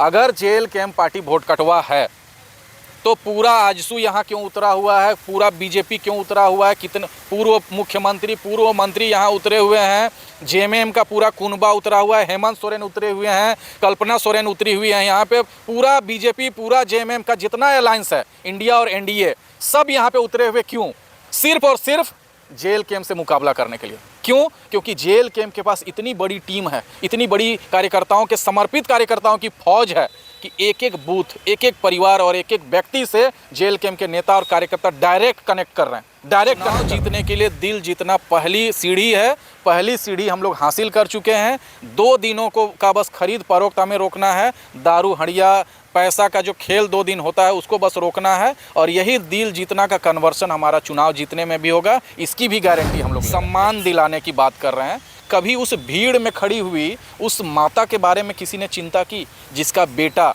अगर jail camp party vote कटवा है तो पूरा आजसू यहाँ क्यों उतरा हुआ है, पूरा बीजेपी क्यों उतरा हुआ है, कितने पूर्व मुख्यमंत्री पूर्व मंत्री यहाँ उतरे हुए हैं, जेएमएम का पूरा कुनबा उतरा हुआ है, हेमंत सोरेन उतरे हुए हैं, कल्पना सोरेन उतरी हुई है। यहाँ पे पूरा बीजेपी पूरा जेएमएम का जितना अलायंस है इंडिया और एनडीए सब यहाँ पे उतरे हुए। क्यों? सिर्फ और सिर्फ जेल कैंप से मुकाबला करने के लिए। क्यों? क्योंकि जेल कैंप के पास इतनी बड़ी टीम है, इतनी बड़ी कार्यकर्ताओं के समर्पित कार्यकर्ताओं की फौज है कि एक एक बूथ, एक एक परिवार और एक एक व्यक्ति से जेल कैंप के नेता और कार्यकर्ता डायरेक्ट कनेक्ट कर रहे हैं। डायरेक्ट जीतने के लिए दिल जीतना पहली सीढ़ी है। पहली सीढ़ी हम लोग हासिल कर चुके हैं। 2 दिनों का बस खरीद फरोख्त हमें रोकना है। दारू हड़िया पैसा का जो खेल 2 दिन होता है उसको बस रोकना है, और यही दिल जीतना का कन्वर्सन हमारा चुनाव जीतने में भी होगा। इसकी भी गारंटी हम लोग सम्मान दिलाने की बात कर रहे हैं। कभी उस भीड़ में खड़ी हुई उस माता के बारे में किसी ने चिंता की जिसका बेटा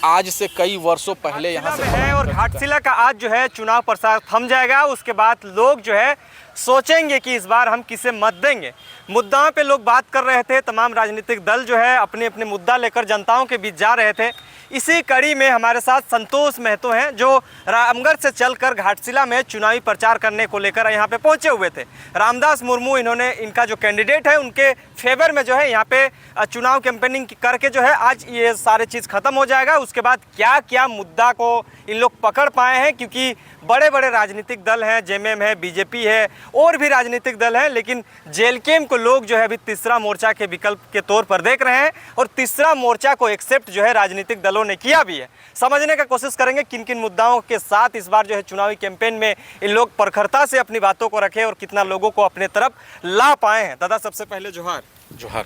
आज से कई वर्षों पहले यहाँ से है? और घाटशिला का आज जो है चुनाव प्रचार थम जाएगा। उसके बाद लोग जो है सोचेंगे कि इस बार हम किसे मत देंगे। मुद्दाओं पे लोग बात कर रहे थे, तमाम राजनीतिक दल जो है अपने अपने मुद्दा लेकर जनताओं के बीच जा रहे थे। इसी कड़ी में हमारे साथ संतोष महतो हैं जो रामगढ़ से चलकर घाटशिला में चुनावी प्रचार करने को लेकर यहाँ पे पहुँचे हुए थे। रामदास मुर्मू इन्होंने इनका जो कैंडिडेट है उनके फेवर में जो है यहाँ पे चुनाव कैंपेनिंग करके जो है आज ये सारे चीज़ ख़त्म हो जाएगा। उसके बाद क्या क्या मुद्दा को इन लोग पकड़ पाए हैं, क्योंकि बड़े बड़े राजनीतिक दल हैं, जेएमएम है, बीजेपी है और भी राजनीतिक दल हैं, लेकिन जेल कैंप को लोग जो है अभी तीसरा मोर्चा के विकल्प के तौर पर देख रहे हैं और तीसरा मोर्चा को एक्सेप्ट जो है राजनीतिक दलों ने किया भी है। समझने का कोशिश करेंगे किन किन मुद्दाओं के साथ इस बार जो है चुनावी कैंपेन में इन लोग प्रखरता से अपनी बातों को रखे और कितना लोगों को अपने तरफ ला पाए हैं। दादा सबसे पहले जोहार। जोहार।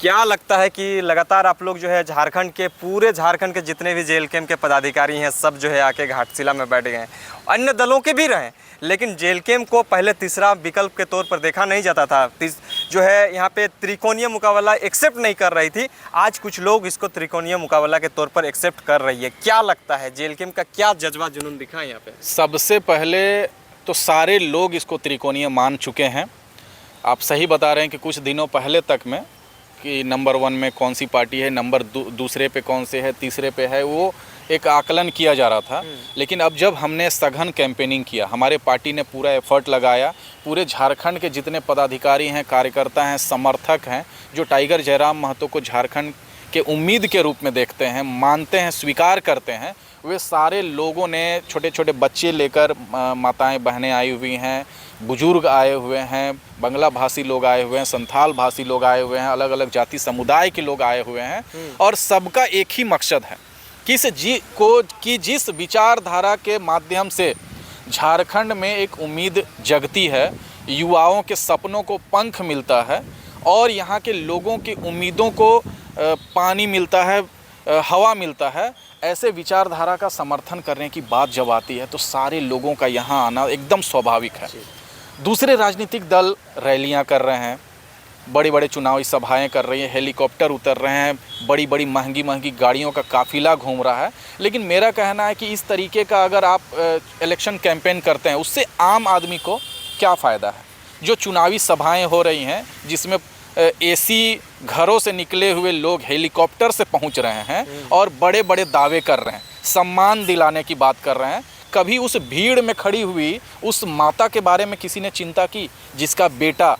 क्या लगता है कि लगातार आप लोग जो है झारखंड के पूरे झारखंड के जितने भी जेल कैंप के पदाधिकारी हैं सब जो है आके घाटशिला में बैठ गए हैं, अन्य दलों के भी रहे, लेकिन जेल कैंप को पहले तीसरा विकल्प के तौर पर देखा नहीं जाता था। जो है यहाँ पे त्रिकोणीय मुकाबला एक्सेप्ट नहीं कर रही थी, आज कुछ लोग इसको त्रिकोणीय मुकाबला के तौर पर एक्सेप्ट कर रही है। क्या लगता है जेल कैंप का क्या जज्बा जुनून दिखा है यहाँ पे? सबसे पहले तो सारे लोग इसको त्रिकोणीय मान चुके हैं। आप सही बता रहे हैं कि कुछ दिनों पहले तक में कि नंबर 1 में कौन सी पार्टी है, नंबर दूसरे पे कौन से है, तीसरे पे है, वो एक आकलन किया जा रहा था। लेकिन अब जब हमने सघन कैंपेनिंग किया, हमारे पार्टी ने पूरा एफर्ट लगाया, पूरे झारखंड के जितने पदाधिकारी हैं, कार्यकर्ता हैं, समर्थक हैं, जो टाइगर जयराम महतो को झारखंड के उम्मीद के रूप में देखते हैं, मानते हैं, स्वीकार करते हैं, वे सारे लोगों ने, छोटे छोटे बच्चे लेकर माताएं बहनें आई हुई हैं, बुजुर्ग आए हुए हैं, बंगला भाषी लोग आए हुए हैं, संथाल भाषी लोग आए हुए हैं, अलग अलग जाति समुदाय के लोग आए हुए हैं, और सबका एक ही मकसद है कि जिस विचारधारा के माध्यम से झारखंड में एक उम्मीद जगती है, युवाओं के सपनों को पंख मिलता है और यहाँ के लोगों की उम्मीदों को पानी मिलता है, हवा मिलता है, ऐसे विचारधारा का समर्थन करने की बात जब आती है तो सारे लोगों का यहाँ आना एकदम स्वाभाविक है। दूसरे राजनीतिक दल रैलियाँ कर रहे हैं, बड़ी बड़ी चुनावी सभाएं कर रही हैं, हेलीकॉप्टर उतर रहे हैं, बड़ी बड़ी महंगी महंगी गाड़ियों का काफिला घूम रहा है, लेकिन मेरा कहना है कि इस तरीके का अगर आप इलेक्शन कैंपेन करते हैं उससे आम आदमी को क्या फ़ायदा है। जो चुनावी सभाएं हो रही हैं जिसमें एसी घरों से निकले हुए लोग हेलीकॉप्टर से पहुंच रहे हैं और बड़े बड़े दावे कर रहे हैं, सम्मान दिलाने की बात कर रहे हैं, कभी उस भीड़ में खड़ी हुई उस माता के बारे में किसी ने चिंता की जिसका बेटा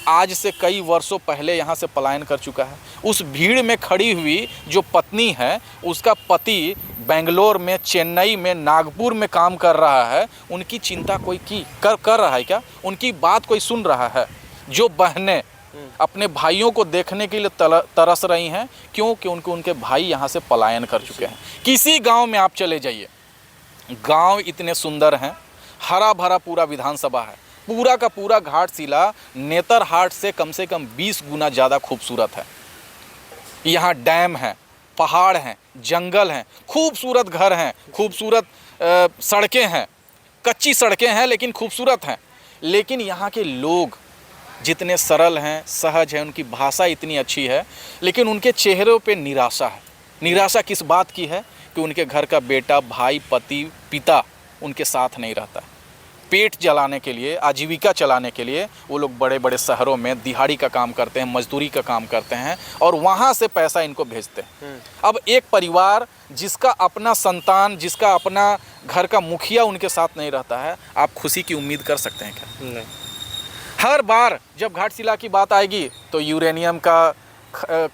आज से कई वर्षों पहले यहाँ से पलायन कर चुका है? उस भीड़ में खड़ी हुई जो पत्नी है, उसका पति बेंगलोर में, चेन्नई में, नागपुर में काम कर रहा है, उनकी चिंता कोई कर रहा है क्या? उनकी बात कोई सुन रहा है? जो बहनें अपने भाइयों को देखने के लिए तरस रही हैं, क्योंकि उनके भाई यहाँ से पलायन कर चुके हैं। किसी गांव में आप चले जाइए, गांव इतने सुंदर हैं, हरा भरा पूरा विधानसभा है, पूरा का पूरा घाटशिला नेतरहाट से कम 20 गुना ज़्यादा खूबसूरत है। यहाँ डैम है, पहाड़ हैं, जंगल हैं, खूबसूरत घर हैं, खूबसूरत सड़कें हैं, कच्ची सड़कें हैं लेकिन खूबसूरत हैं। लेकिन यहाँ के लोग जितने सरल हैं, सहज हैं, उनकी भाषा इतनी अच्छी है, लेकिन उनके चेहरों पे निराशा है। निराशा किस बात की है? कि उनके घर का बेटा, भाई, पति, पिता उनके साथ नहीं रहता। पेट चलाने के लिए, आजीविका चलाने के लिए वो लोग बड़े बड़े शहरों में दिहाड़ी का काम करते हैं, मजदूरी का काम करते हैं और वहाँ से पैसा इनको भेजते हैं। अब एक परिवार जिसका अपना संतान, जिसका अपना घर का मुखिया उनके साथ नहीं रहता है, आप खुशी की उम्मीद कर सकते हैं क्या? नहीं। हर बार जब घाटशिला की बात आएगी तो यूरेनियम का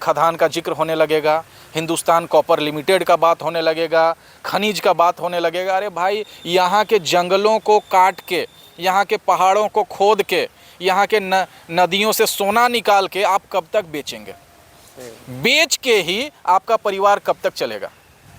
खदान का जिक्र होने लगेगा, हिंदुस्तान कॉपर लिमिटेड का बात होने लगेगा, खनिज का बात होने लगेगा। अरे भाई, यहाँ के जंगलों को काट के, यहाँ के पहाड़ों को खोद के, यहाँ के नदियों से सोना निकाल के आप कब तक बेचेंगे? बेच के ही आपका परिवार कब तक चलेगा?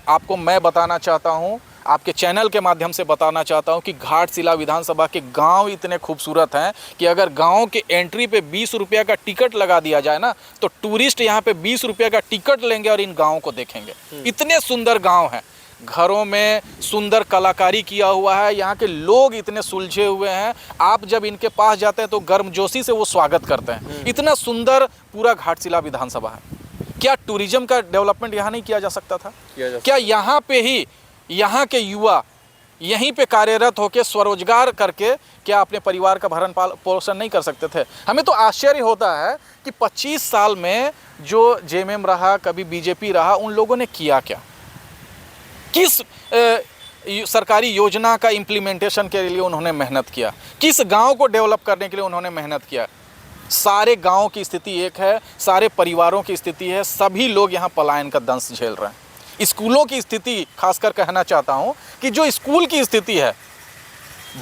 आपको मैं बताना चाहता हूँ, आपके चैनल के माध्यम से बताना चाहता हूँ कि घाटशिला विधानसभा के गांव इतने खूबसूरत हैं कि अगर गांव के एंट्री पे 20 रुपये का टिकट लगा दिया जाए ना, तो टूरिस्ट यहाँ पे 20 रुपये का टिकट लेंगे और इन गाँव को देखेंगे। इतने सुंदर गाँव हैं, घरों में सुंदर कलाकारी किया हुआ है, यहाँ के लोग इतने सुलझे हुए हैं, आप जब इनके पास जाते हैं तो गर्मजोशी से वो स्वागत करते हैं। इतना सुंदर पूरा घाटशिला विधानसभा है। क्या टूरिज्म का डेवलपमेंट यहाँ नहीं किया जा सकता था? क्या यहाँ पे ही यहाँ के युवा यहीं पे कार्यरत होकर स्वरोजगार करके क्या अपने परिवार का भरण पोषण नहीं कर सकते थे? हमें तो आश्चर्य होता है कि 25 साल में जो जेएमएम रहा, कभी बीजेपी रहा, उन लोगों ने किया क्या? किस सरकारी योजना का इम्प्लीमेंटेशन के लिए उन्होंने मेहनत किया? किस गांव को डेवलप करने के लिए उन्होंने मेहनत किया? सारे गांव की स्थिति एक है, सारे परिवारों की स्थिति है, सभी लोग यहाँ पलायन का दंश झेल रहे हैं। स्कूलों की स्थिति खासकर कहना चाहता हूँ कि जो स्कूल की स्थिति है,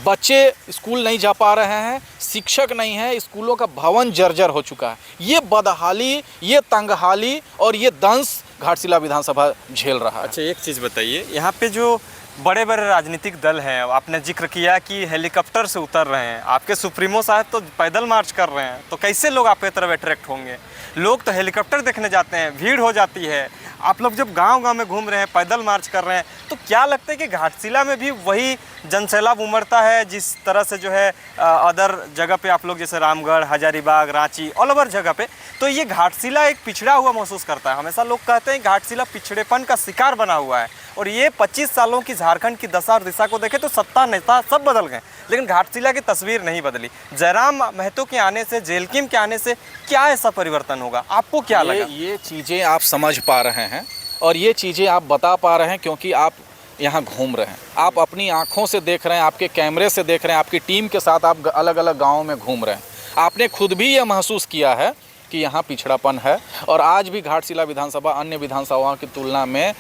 बच्चे स्कूल नहीं जा पा रहे हैं, शिक्षक नहीं है, स्कूलों का भवन जर्जर हो चुका है। ये बदहाली, ये तंगहाली और ये दंश घाटशिला विधानसभा झेल रहा है। अच्छा, एक चीज़ बताइए, यहाँ पे जो बड़े बड़े राजनीतिक दल हैं, आपने जिक्र किया कि हेलीकॉप्टर से उतर रहे हैं, आपके सुप्रीमो साहब तो पैदल मार्च कर रहे हैं, तो कैसे लोग आपकी तरफ अट्रैक्ट होंगे? लोग तो हेलीकॉप्टर देखने जाते हैं, भीड़ हो जाती है। आप लोग जब गांव-गांव में घूम रहे हैं, पैदल मार्च कर रहे हैं, तो क्या लगता है कि घाटशिला में भी वही जनसैलाब उमड़ता है जिस तरह से जो है अदर जगह पे आप लोग, जैसे रामगढ़, हजारीबाग, रांची, ऑल ओवर जगह पे, तो ये घाटशिला एक पिछड़ा हुआ महसूस करता है? हमेशा लोग कहते हैं घाटशिला पिछड़ेपन का शिकार बना हुआ है, और ये 25 सालों की झारखंड की दशा और दिशा को देखें तो सत्ता नेता सब बदल गए, लेकिन घाटशिला की तस्वीर नहीं बदली। जयराम महतो के आने से, जेलकिम के आने से क्या ऐसा परिवर्तन होगा? आपको क्या लगा? ये चीज़ें आप समझ पा रहे हैं और ये चीज़ें आप बता पा रहे हैं क्योंकि आप यहाँ घूम रहे हैं, आप अपनी आँखों से देख रहे हैं, आपके कैमरे से देख रहे हैं, आपकी टीम के साथ आप अलग अलग गाँवों में घूम रहे हैं। आपने खुद भी ये महसूस किया है कि यहाँ पिछड़ापन है, और आज भी घाटशिला विधानसभा अन्य विधानसभाओं की तुलना में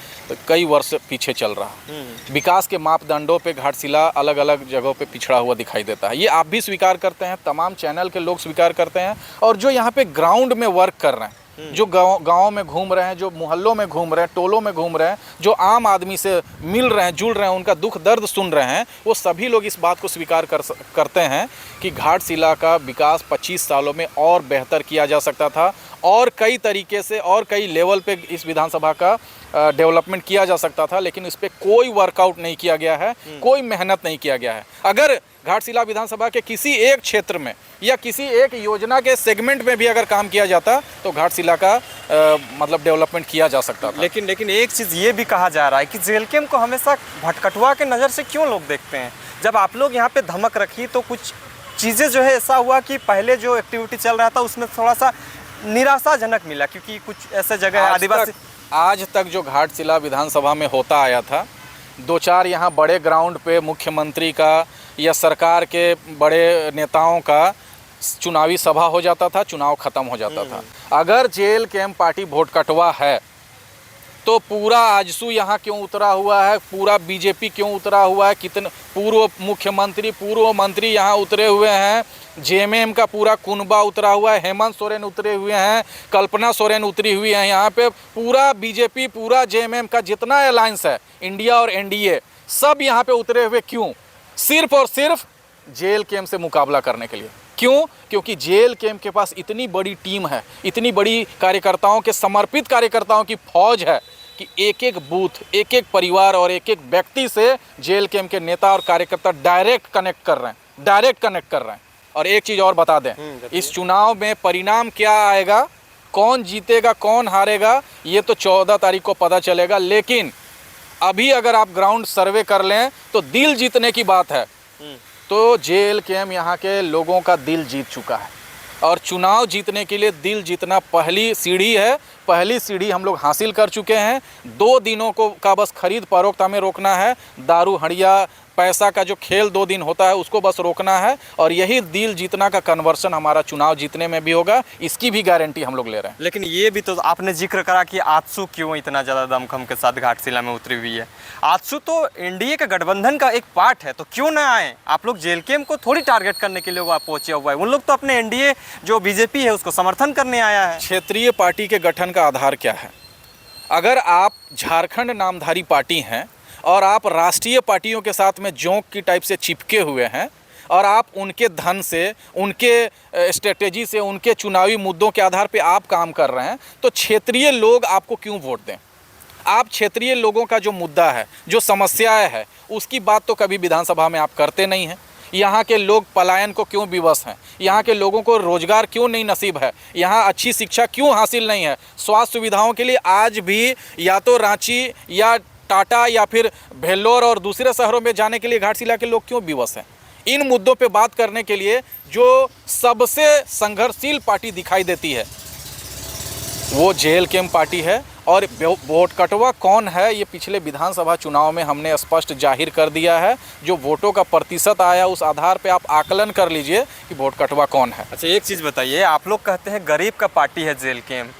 कई वर्ष पीछे चल रहा है। विकास के मापदंडों पे घाटशिला अलग अलग जगहों पे पिछड़ा हुआ दिखाई देता है। ये आप भी स्वीकार करते हैं, तमाम चैनल के लोग स्वीकार करते हैं, और जो यहाँ पे ग्राउंड में वर्क कर रहे हैं, जो गाँव में घूम रहे हैं, जो मोहल्लों में घूम रहे हैं, टोलों में घूम रहे हैं, जो आम आदमी से मिल रहे हैं, जुड़ रहे हैं, उनका दुख दर्द सुन रहे हैं, वो सभी लोग इस बात को स्वीकार करते हैं कि घाटशिला का विकास 25 सालों में और बेहतर किया जा सकता था, और कई तरीके से और कई लेवल पे इस विधानसभा का डेवलपमेंट किया जा सकता था, लेकिन इस पर कोई वर्कआउट नहीं किया गया है, कोई मेहनत नहीं किया गया है। अगर घाटशिला विधानसभा के किसी एक क्षेत्र में या किसी एक योजना के सेगमेंट में भी अगर काम किया जाता तो घाटशिला का मतलब डेवलपमेंट किया जा सकता था। लेकिन एक चीज़ ये भी कहा जा रहा है कि जेलकेम को हमेशा भटकटुआ के नज़र से क्यों लोग देखते हैं? जब आप लोग यहाँ पे धमक रखी तो कुछ चीज़ें जो है ऐसा हुआ कि पहले जो एक्टिविटी चल रहा था उसमें थोड़ा सा निराशाजनक मिला, क्योंकि कुछ ऐसे जगह आदिवासी आज तक जो घाटशिला विधानसभा में होता आया था, 2-4 यहाँ बड़े ग्राउंड पे मुख्यमंत्री का या सरकार के बड़े नेताओं का चुनावी सभा हो जाता था, चुनाव खत्म हो जाता था। अगर जेएलकेएम पार्टी वोट कटवा है तो पूरा आजसू यहाँ क्यों उतरा हुआ है, पूरा बीजेपी क्यों उतरा हुआ है, कितने पूर्व मुख्यमंत्री, पूर्व मंत्री यहाँ उतरे हुए हैं, जेएमएम का पूरा कुनबा उतरा हुआ है, हेमंत सोरेन उतरे हुए हैं, कल्पना सोरेन उतरी हुई है यहाँ पे, पूरा बीजेपी, पूरा जेएमएम का जितना अलायंस है, इंडिया और एनडीए, सब यहाँ पे उतरे हुए। क्यों? सिर्फ और सिर्फ जेएलकेएम से मुकाबला करने के लिए। क्यों? क्योंकि जेएलकेएम के पास इतनी बड़ी टीम है, इतनी बड़ी कार्यकर्ताओं के, समर्पित कार्यकर्ताओं की फौज है कि एक एक बूथ, एक एक परिवार और एक एक व्यक्ति से जेएलकेएम के नेता और कार्यकर्ता डायरेक्ट कनेक्ट कर रहे हैं। और एक चीज़ और बता दें, इस चुनाव में परिणाम क्या आएगा, कौन जीतेगा कौन हारेगा, ये तो 14 तारीख को पता चलेगा। लेकिन अभी अगर आप ग्राउंड सर्वे कर लें तो दिल जीतने की बात है, तो JLKM यहाँ के लोगों का दिल जीत चुका है और चुनाव जीतने के लिए दिल जीतना पहली सीढ़ी है। पहली सीढ़ी हम लोग हासिल कर चुके हैं। 2 दिनों का बस खरीद फरोख्त हमें रोकना है। दारू हड़िया पैसा का जो खेल 2 दिन होता है उसको बस रोकना है और यही दिल जीतना का कन्वर्सन हमारा चुनाव जीतने में भी होगा। इसकी भी गारंटी हम लोग ले रहे हैं। लेकिन ये भी तो आपने जिक्र करा कि आजसू क्यों इतना ज़्यादा दमखम के साथ घाटशिला में उतरी हुई है। आजसू तो एनडीए के गठबंधन का एक पार्ट है, तो क्यों ना आए? आप लोग JLKM को थोड़ी टारगेट करने के लिए वहाँ पहुँचे हुआ है। उन लोग तो अपने एनडीए जो बीजेपी है उसको समर्थन करने आया है। क्षेत्रीय पार्टी के गठन का आधार क्या है? अगर आप झारखंड नामधारी पार्टी हैं और आप राष्ट्रीय पार्टियों के साथ में जोंक की टाइप से चिपके हुए हैं और आप उनके धन से, उनके स्ट्रेटेजी से, उनके चुनावी मुद्दों के आधार पे आप काम कर रहे हैं, तो क्षेत्रीय लोग आपको क्यों वोट दें? आप क्षेत्रीय लोगों का जो मुद्दा है, जो समस्याएं है, उसकी बात तो कभी विधानसभा में आप करते नहीं हैं। यहाँ के लोग पलायन को क्यों विवश हैं? यहाँ के लोगों को रोजगार क्यों नहीं नसीब है? यहाँ अच्छी शिक्षा क्यों हासिल नहीं है? स्वास्थ्य सुविधाओं के लिए आज भी या तो रांची या टाटा या फिर भेल्लोर और दूसरे शहरों में जाने के लिए घाटशिला के लोग क्यों विवश हैं? इन मुद्दों पे बात करने के लिए जो सबसे संघर्षशील पार्टी दिखाई देती है वो JLKM पार्टी है। और वोट कटवा कौन है ये पिछले विधानसभा चुनाव में हमने स्पष्ट जाहिर कर दिया है। जो वोटों का प्रतिशत आया उस आधार पे आप आकलन कर लीजिए कि वोट कटवा कौन है। अच्छा, एक चीज़ बताइए, आप लोग कहते हैं गरीब का पार्टी है JLKM।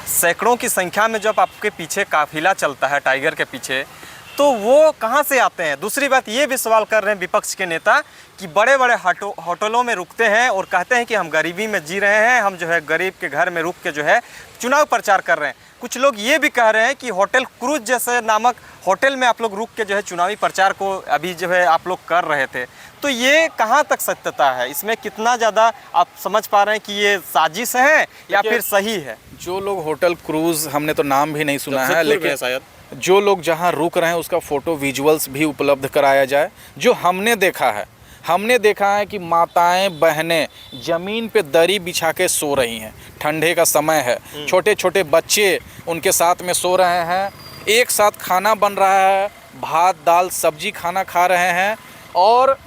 सैकड़ों की संख्या में जब आपके पीछे काफिला चलता है टाइगर के पीछे, तो वो कहाँ से आते हैं? दूसरी बात ये भी सवाल कर रहे हैं विपक्ष के नेता कि बड़े बड़े होटलों में रुकते हैं और कहते हैं कि हम गरीबी में जी रहे हैं, हम जो है गरीब के घर में रुक के जो है चुनाव प्रचार कर रहे हैं। कुछ लोग ये भी कह रहे हैं कि होटल क्रूज जैसे नामक होटल में आप लोग रुक के जो है चुनावी प्रचार को अभी जो है आप लोग कर रहे थे। तो ये कहाँ तक सत्यता है? इसमें कितना ज़्यादा आप समझ पा रहे हैं कि ये साजिश है या फिर सही है? जो लोग होटल क्रूज, हमने तो नाम भी नहीं सुना है, लेकिन शायद जो लोग जहां रुक रहे हैं उसका फ़ोटो विजुअल्स भी उपलब्ध कराया जाए। जो हमने देखा है कि माताएं बहनें ज़मीन पे दरी बिछा के सो रही हैं। ठंडे का समय है, छोटे छोटे बच्चे उनके साथ में सो रहे हैं। एक साथ खाना बन रहा है, भात दाल सब्जी खाना खा रहे हैं और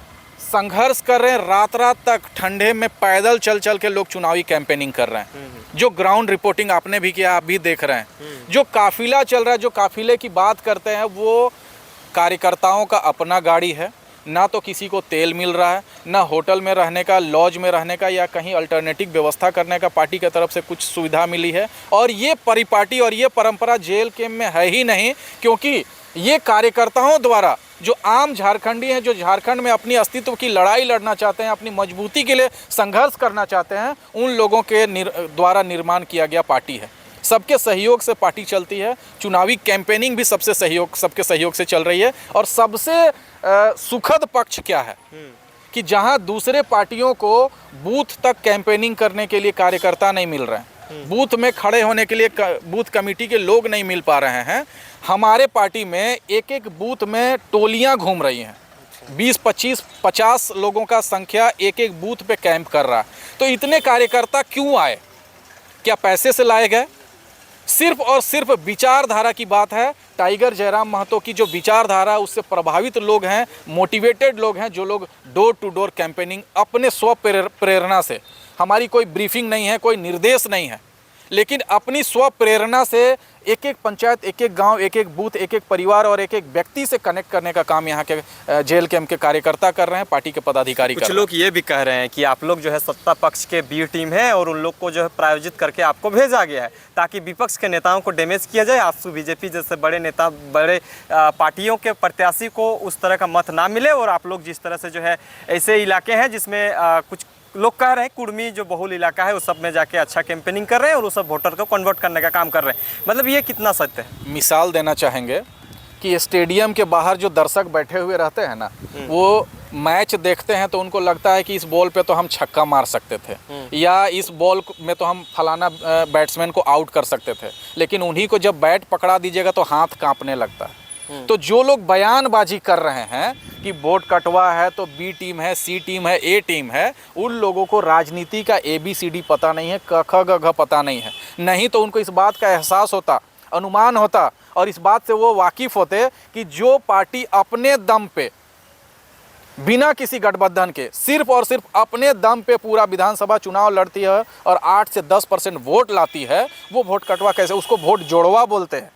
संघर्ष कर रहे हैं। रात रात तक ठंडे में पैदल चल चल के लोग चुनावी कैंपेनिंग कर रहे हैं। जो ग्राउंड रिपोर्टिंग आपने भी किया, आप भी देख रहे हैं। जो काफिला चल रहा है, जो काफिले की बात करते हैं, वो कार्यकर्ताओं का अपना गाड़ी है। ना तो किसी को तेल मिल रहा है, ना होटल में रहने का, लॉज में रहने का या कहीं अल्टरनेटिव व्यवस्था करने का पार्टी की तरफ से कुछ सुविधा मिली है। और ये परिपाटी और ये परंपरा JLKM में है ही नहीं, क्योंकि ये कार्यकर्ताओं द्वारा जो आम झारखंडी हैं, जो झारखंड में अपनी अस्तित्व की लड़ाई लड़ना चाहते हैं, अपनी मजबूती के लिए संघर्ष करना चाहते हैं, उन लोगों के द्वारा निर्माण किया गया पार्टी है। सबके सहयोग से पार्टी चलती है। चुनावी कैंपेनिंग भी सबके सहयोग से चल रही है। और सबसे सुखद पक्ष क्या है कि जहां दूसरे पार्टियों को बूथ तक कैंपेनिंग करने के लिए कार्यकर्ता नहीं मिल रहे हैं, बूथ में खड़े होने के लिए बूथ कमेटी के लोग नहीं मिल पा रहे हैं, हमारे पार्टी में एक एक बूथ में टोलियां घूम रही हैं। 20, 25, 50 लोगों का संख्या एक एक बूथ पे कैंप कर रहा है। तो इतने कार्यकर्ता क्यों आए? क्या पैसे से लाए गए? सिर्फ और सिर्फ विचारधारा की बात है। टाइगर जयराम महतो की जो विचारधारा है उससे प्रभावित लोग हैं, मोटिवेटेड लोग हैं, जो लोग डोर टू डोर कैंपेनिंग अपने स्व प्रेरणा से, हमारी कोई ब्रीफिंग नहीं है, कोई निर्देश नहीं है, लेकिन अपनी स्व प्रेरणा से एक एक पंचायत, एक एक गांव, एक एक बूथ, एक एक परिवार और एक एक व्यक्ति से कनेक्ट करने का काम यहाँ के JLKM के कार्यकर्ता कर रहे हैं, पार्टी के पदाधिकारी कर रहे हैं। कुछ लोग ये भी कह रहे हैं कि आप लोग जो है सत्ता पक्ष के बी टीम है और उन लोग को जो है प्रायोजित करके आपको भेजा गया है ताकि विपक्ष के नेताओं को डैमेज किया जाए। आजसू बीजेपी जैसे बड़े नेता, बड़े पार्टियों के प्रत्याशी को उस तरह का मत ना मिले और आप लोग जिस तरह से जो है ऐसे इलाके हैं जिसमें कुछ लोग कह रहे हैं कुर्मी जो बहुल इलाका है उस सब में जाके अच्छा कैंपेनिंग कर रहे हैं और उस सब वोटर को कन्वर्ट करने का काम कर रहे हैं। मतलब ये कितना सत्य है? मिसाल देना चाहेंगे कि स्टेडियम के बाहर जो दर्शक बैठे हुए रहते हैं ना, वो मैच देखते हैं तो उनको लगता है कि इस बॉल पे तो हम छक्का मार सकते थे या इस बॉल में तो हम फलाना बैट्समैन को आउट कर सकते थे, लेकिन उन्हीं को जब बैट पकड़ा दीजिएगा तो हाथ कांपने लगता है। तो जो लोग बयानबाजी कर रहे हैं कि वोट कटवा है तो बी टीम है, सी टीम है, ए टीम है, उन लोगों को राजनीति का ABCD पता नहीं है, क ख ग घ पता नहीं है। नहीं तो उनको इस बात का एहसास होता, अनुमान होता और इस बात से वो वाकिफ़ होते कि जो पार्टी अपने दम पे बिना किसी गठबंधन के सिर्फ और सिर्फ अपने दम पे पूरा विधानसभा चुनाव लड़ती है और 8 से 10% वोट लाती है, वो वोट कटवा कैसे, उसको वोट जोड़वा बोलते हैं।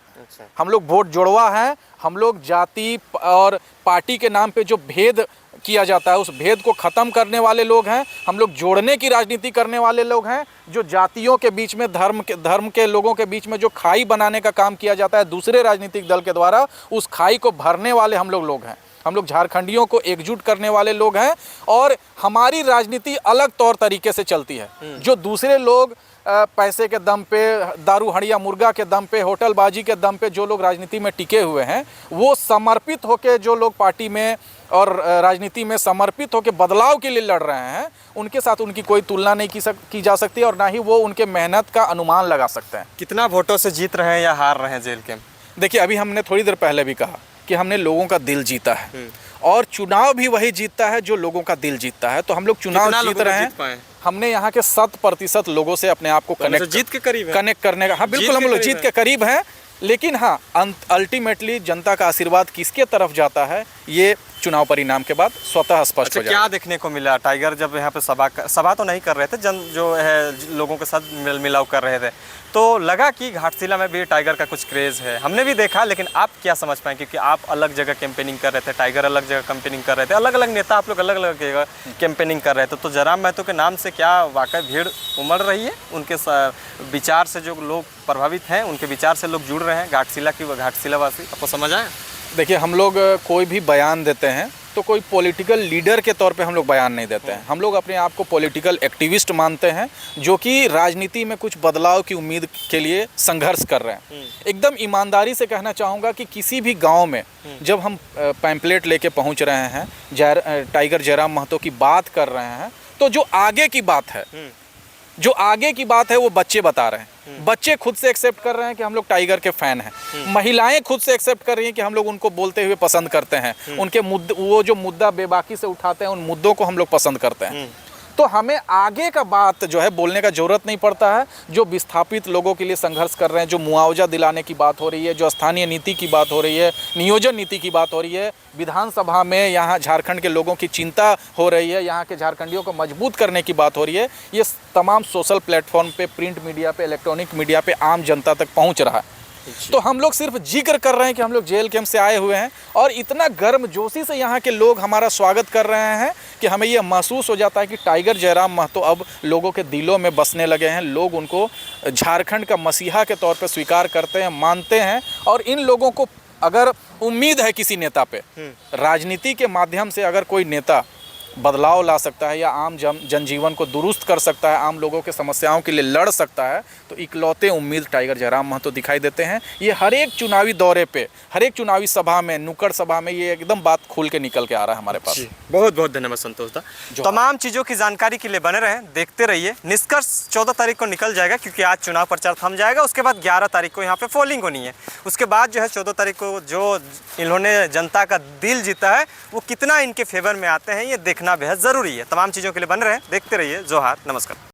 हम लोग वोट जोड़वा हैं। हम लोग जाति और पार्टी के नाम पे जो भेद किया जाता है उस भेद को ख़त्म करने वाले लोग हैं। हम लोग जोड़ने की राजनीति करने वाले लोग हैं। जो जातियों के बीच में धर्म के लोगों के बीच में जो खाई बनाने का काम किया जाता है दूसरे राजनीतिक दल के द्वारा, उस खाई को भरने वाले हम लोग हैं। हम लोग झारखंडियों को एकजुट करने वाले लोग हैं और हमारी राजनीति अलग तौर तरीके से चलती है। जो दूसरे लोग पैसे के दम पे, दारू हड़िया मुर्गा के दम पे, होटलबाजी के दम पे जो लोग राजनीति में टिके हुए हैं, वो समर्पित होकर जो लोग पार्टी में और राजनीति में समर्पित होकर बदलाव के लिए लड़ रहे हैं, उनके साथ उनकी कोई तुलना नहीं की जा सकती और ना ही वो उनके मेहनत का अनुमान लगा सकते हैं। कितना वोटों से जीत रहे हैं या हार रहे हैं जेल के? देखिए, अभी हमने थोड़ी देर पहले भी कहा कि हमने लोगों का दिल जीता है और चुनाव भी वही जीतता है जो लोगों का दिल जीतता है। तो हम लोग चुनाव जीत रहे हैं। हमने यहाँ के 100% लोगों से अपने आप को कनेक्ट करने का, हाँ बिल्कुल, हम लोग जीत के करीब हैं। लेकिन हाँ, अल्टीमेटली जनता का आशीर्वाद किसके तरफ जाता है ये चुनाव परिणाम के बाद स्वतः स्पष्ट हो जाएगा। क्या देखने को मिला? टाइगर जब यहाँ पे सभा तो नहीं कर रहे थे, जो है लोगों के साथ मेल मिलाप कर रहे थे, तो लगा कि घाटशिला में भी टाइगर का कुछ क्रेज़ है। हमने भी देखा, लेकिन आप क्या समझ पाए? क्योंकि आप अलग जगह कैंपेनिंग कर रहे थे, टाइगर अलग जगह कैंपेनिंग कर रहे थे, अलग अलग नेता आप लोग अलग अलग जगह कैंपेनिंग कर रहे थे। तो जयराम महतो के नाम से क्या वाकई भीड़ उमड़ रही है? उनके विचार से जो लोग प्रभावित हैं, उनके विचार से लोग जुड़ रहे हैं, घाटशिला वासी? आपको समझ आया? देखिए, हम लोग कोई भी बयान देते हैं तो कोई पॉलिटिकल लीडर के तौर पे हम लोग बयान नहीं देते हैं। हम लोग अपने आप को पॉलिटिकल एक्टिविस्ट मानते हैं जो कि राजनीति में कुछ बदलाव की उम्मीद के लिए संघर्ष कर रहे हैं। एकदम ईमानदारी से कहना चाहूँगा कि किसी भी गांव में जब हम पैम्पलेट लेके पहुंच रहे हैं, टाइगर जयराम महतो की बात कर रहे हैं, तो जो आगे की बात है वो बच्चे बता रहे हैं। बच्चे खुद से एक्सेप्ट कर रहे हैं कि हम लोग टाइगर के फैन हैं। महिलाएं खुद से एक्सेप्ट कर रही हैं कि हम लोग उनको बोलते हुए पसंद करते हैं। उनके वो जो मुद्दा बेबाकी से उठाते हैं, उन मुद्दों को हम लोग पसंद करते हैं। तो हमें आगे का बात जो है बोलने का ज़रूरत नहीं पड़ता है। जो विस्थापित लोगों के लिए संघर्ष कर रहे हैं, जो मुआवजा दिलाने की बात हो रही है, जो स्थानीय नीति की बात हो रही है, नियोजन नीति की बात हो रही है, विधानसभा में यहाँ झारखंड के लोगों की चिंता हो रही है, यहाँ के झारखंडियों को मजबूत करने की बात हो रही है, ये तमाम सोशल प्लेटफॉर्म पे, प्रिंट मीडिया पे, इलेक्ट्रॉनिक मीडिया पे आम जनता तक पहुँच रहा है। तो हम लोग सिर्फ जिक्र कर रहे हैं कि हम लोग जेल कैंप से आए हुए हैं और इतना गर्मजोशी से यहाँ के लोग हमारा स्वागत कर रहे हैं कि हमें यह महसूस हो जाता है कि टाइगर जयराम महतो अब लोगों के दिलों में बसने लगे हैं। लोग उनको झारखंड का मसीहा के तौर पे स्वीकार करते हैं, मानते हैं। और इन लोगों को अगर उम्मीद है किसी नेता पे, राजनीति के माध्यम से अगर कोई नेता बदलाव ला सकता है या आम जनजीवन को दुरुस्त कर सकता है, आम लोगों के समस्याओं के लिए लड़ सकता है, तो इकलौते उम्मीद टाइगर जयराम महतो दिखाई देते हैं। ये हर एक चुनावी दौरे पे, हर एक चुनावी सभा में, नुक्कड़ सभा में ये एकदम बात खुल के निकल के आ रहा है हमारे पास। बहुत बहुत धन्यवाद संतोष दा। तमाम चीज़ों की जानकारी के लिए बने रहें, देखते रहिए। निष्कर्ष 14 तारीख को निकल जाएगा, क्योंकि आज चुनाव प्रचार थम जाएगा। उसके बाद 11 तारीख को यहाँ पे पोलिंग होनी है। उसके बाद जो है 14 तारीख को जो इन्होंने जनता का दिल जीता है, वो कितना इनके फेवर में आते हैं, ये देखना बेहद ज़रूरी है। तमाम चीज़ों के लिए बने रहें, देखते रहिए। जोहार, नमस्कार।